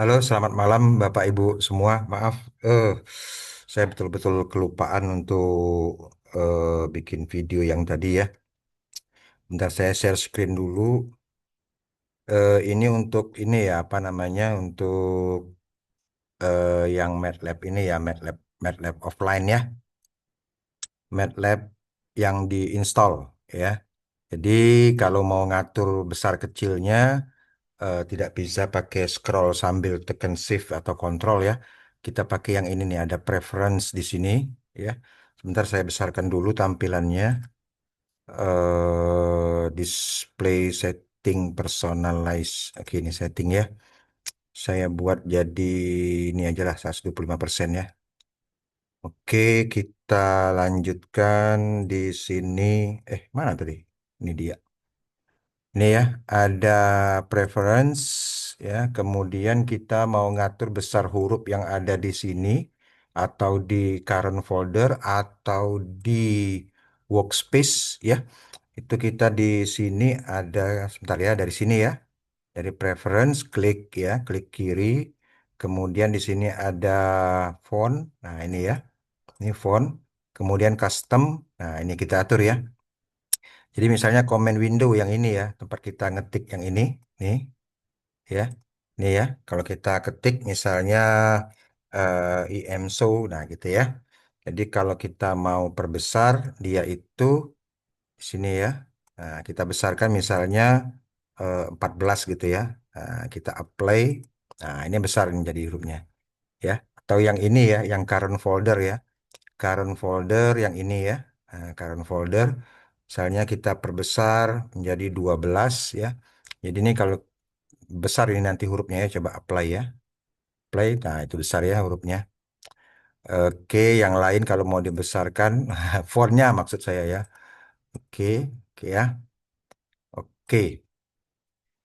Halo, selamat malam Bapak Ibu semua. Maaf, eh saya betul-betul kelupaan untuk bikin video yang tadi ya. Bentar saya share screen dulu. Ini untuk ini ya apa namanya untuk yang MATLAB ini ya MATLAB offline ya, MATLAB yang diinstal ya. Jadi kalau mau ngatur besar kecilnya tidak bisa pakai scroll sambil tekan shift atau control ya. Kita pakai yang ini nih, ada preference di sini ya. Sebentar saya besarkan dulu tampilannya. Display setting personalize. Oke, ini setting ya. Saya buat jadi ini aja lah 125% ya. Oke, kita lanjutkan di sini. Mana tadi? Ini dia. Ini ya, ada preference ya. Kemudian kita mau ngatur besar huruf yang ada di sini atau di current folder atau di workspace ya. Itu kita di sini ada sebentar ya, dari sini ya. Dari preference klik ya, klik kiri. Kemudian di sini ada font. Nah, ini ya. Ini font. Kemudian custom. Nah, ini kita atur ya. Jadi misalnya comment window yang ini ya, tempat kita ngetik yang ini, nih ya, nih ya. Kalau kita ketik misalnya IM show, nah gitu ya. Jadi kalau kita mau perbesar dia itu di sini ya. Nah, kita besarkan misalnya 14 gitu ya. Nah, kita apply. Nah, ini besar nih jadi hurufnya ya. Atau yang ini ya, yang current folder ya. Current folder yang ini ya. Nah, current folder misalnya kita perbesar menjadi 12 ya. Jadi ini kalau besar ini nanti hurufnya ya, coba apply ya. Apply, nah itu besar ya hurufnya. Oke, yang lain kalau mau dibesarkan, fontnya maksud saya ya. Oke, oke ya. Oke.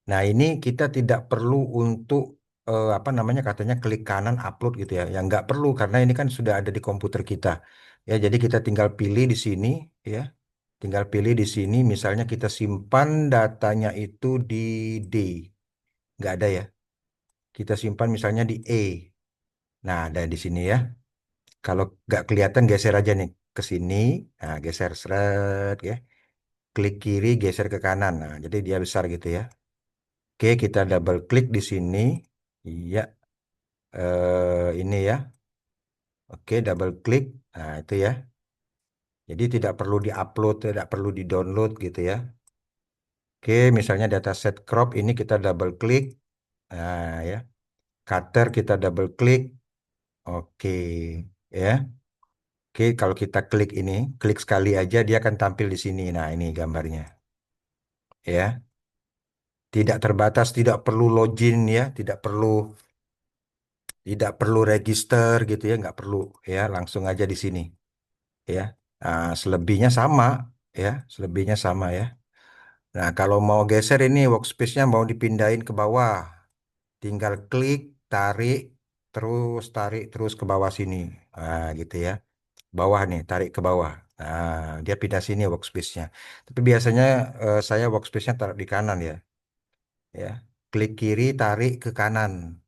Nah, ini kita tidak perlu untuk apa namanya katanya klik kanan upload gitu ya. Yang nggak perlu karena ini kan sudah ada di komputer kita. Ya, jadi kita tinggal pilih di sini ya. Tinggal pilih di sini misalnya kita simpan datanya itu di D. Nggak ada ya. Kita simpan misalnya di E. Nah, ada di sini ya. Kalau nggak kelihatan geser aja nih ke sini. Nah, geser seret ya. Klik kiri, geser ke kanan. Nah, jadi dia besar gitu ya. Oke, kita double klik di sini. Iya, ini ya. Oke, double klik. Nah, itu ya. Jadi tidak perlu diupload, tidak perlu di-download gitu ya. Oke, misalnya dataset crop ini kita double klik. Nah, ya. Cutter kita double klik. Oke, ya. Oke, kalau kita klik ini, klik sekali aja dia akan tampil di sini. Nah, ini gambarnya. Ya. Tidak terbatas, tidak perlu login ya, tidak perlu register gitu ya, nggak perlu ya, langsung aja di sini ya. Nah, selebihnya sama ya, selebihnya sama ya. Nah, kalau mau geser ini workspace-nya mau dipindahin ke bawah, tinggal klik, tarik terus ke bawah sini. Nah, gitu ya. Bawah nih, tarik ke bawah. Nah, dia pindah sini workspace-nya. Tapi biasanya saya workspace-nya taruh di kanan ya. Klik kiri, tarik ke kanan.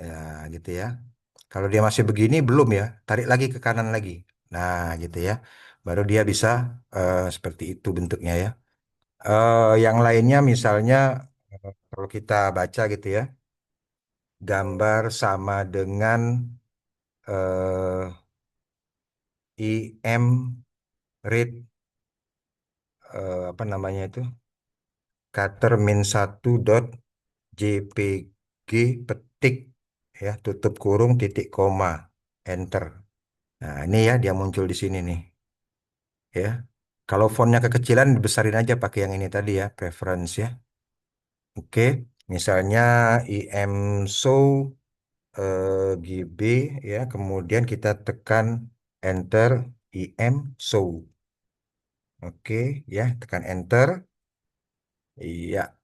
Ya, gitu ya. Kalau dia masih begini belum ya, tarik lagi ke kanan lagi. Nah, gitu ya. Baru dia bisa seperti itu bentuknya ya. Yang lainnya misalnya kalau kita baca gitu ya, gambar sama dengan eh, IM read apa namanya itu? Cutter min 1 dot JPG petik ya, tutup kurung titik koma enter. Nah, ini ya dia muncul di sini nih ya. Kalau fontnya kekecilan dibesarin aja pakai yang ini tadi ya, preference ya. Oke, misalnya IM show GB ya, kemudian kita tekan enter IM show. Oke, ya, tekan enter. Iya,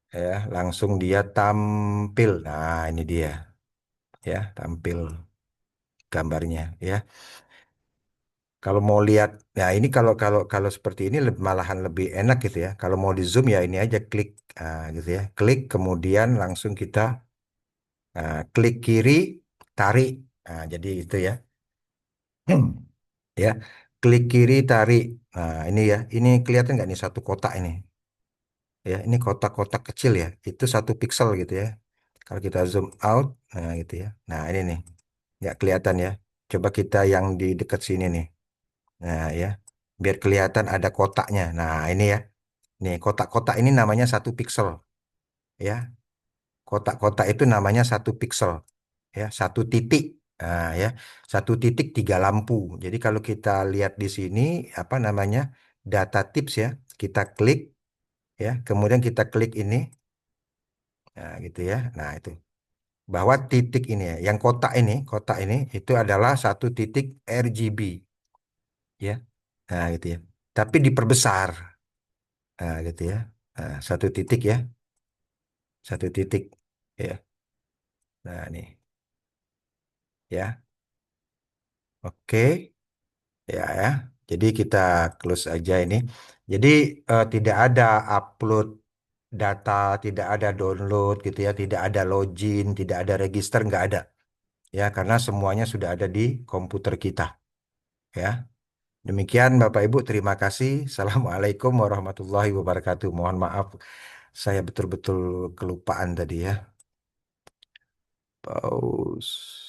ya, langsung dia tampil. Nah, ini dia ya, tampil gambarnya ya. Kalau mau lihat, ya ini kalau kalau kalau seperti ini malahan lebih enak gitu ya. Kalau mau di zoom ya ini aja klik gitu ya, klik kemudian langsung kita Nah, klik kiri, tarik. Nah, jadi itu ya. Ya, klik kiri, tarik. Nah, ini ya. Ini kelihatan nggak nih satu kotak ini? Ya, ini kotak-kotak kecil ya. Itu 1 pixel gitu ya. Kalau kita zoom out, nah gitu ya. Nah, ini nih. Nggak kelihatan ya. Coba kita yang di dekat sini nih. Nah, ya. Biar kelihatan ada kotaknya. Nah, ini ya. Nih, kotak-kotak ini namanya 1 pixel. Ya, kotak-kotak itu namanya 1 pixel. Ya, 1 titik. Nah, ya. 1 titik 3 lampu. Jadi kalau kita lihat di sini, apa namanya, data tips ya. Kita klik, ya. Kemudian kita klik ini. Nah, gitu ya. Nah, itu. Bahwa titik ini ya, yang kotak ini itu adalah 1 titik RGB. Ya. Nah, gitu ya. Tapi diperbesar. Nah, gitu ya. Nah, 1 titik ya. 1 titik. Ya. Nah, nih. Ya. Oke. Ya, ya. Jadi kita close aja ini. Jadi tidak ada upload data, tidak ada download gitu ya, tidak ada login, tidak ada register, nggak ada. Ya, karena semuanya sudah ada di komputer kita. Ya. Demikian Bapak Ibu, terima kasih. Assalamualaikum warahmatullahi wabarakatuh. Mohon maaf, saya betul-betul kelupaan tadi ya. Pause.